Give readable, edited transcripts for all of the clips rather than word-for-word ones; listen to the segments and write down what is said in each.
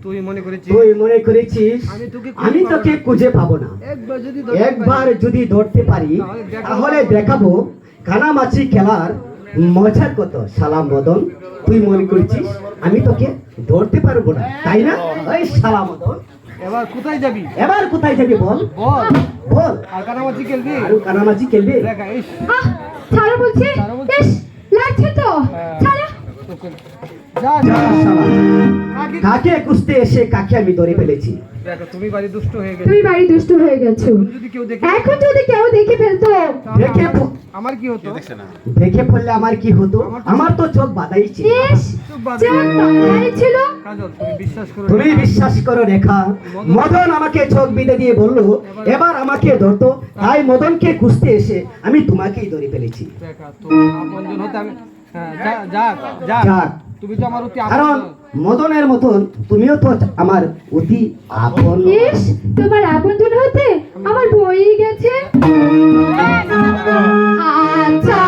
তুই মনে করেছিস আমি তোকে খুঁজে পাবো না। একবার যদি ধরতে পারি তাহলে দেখাবো কানামাছি খেলার মজা কত। শালা মদন, তুই মনে করছিস আমি তোকে ধরতে পারবো না, তাই না? ওই শালা মদন, এবার কোথায় যাবি বল বল বল। আর কানামাছি খেলবি? দেখা ছাড়ো বলছি, বেশ লাগছে তো, ছাড়ো। যা যা শালা, কাকে খুঁজতে এসে কাকে আমি ধরে ফেলেছি। দেখো তুমি বাড়ি দুষ্ট হয়ে গেছো। যদি কেউ দেখে এখন যদি কেউ দেখে ফেলতো আমার কি হতো? দেখে পড়লে আমার কি হতো? আমার তো চোখ বাঁধাই ছিল। কাজল তুমি বিশ্বাস করো রেখা, মদন আমাকে চোখ বেঁধে দিয়ে বললো এবার আমাকে ধরতো, তাই মদনকে খুঁজতে এসে আমি তোমাকেই ধরে ফেলেছি। দেখা তো আপনজন হতে আমি যা তুমি তো আমার অতি কারণ মদনের মতন তুমিও তো আমার অতি আপন। তোমার আপনজন হতে আমার বই গেছে। আচ্ছা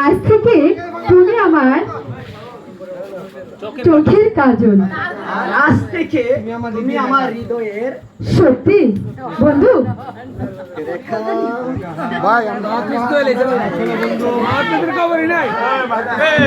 আজ থেকে তুমি আমার চোখের কাজল, আজ থেকে তুমি আমার হৃদয়ের। সত্যি বন্ধু? দেখা ভাই আমরা আপনাদের খবরই নাই হ্যাঁ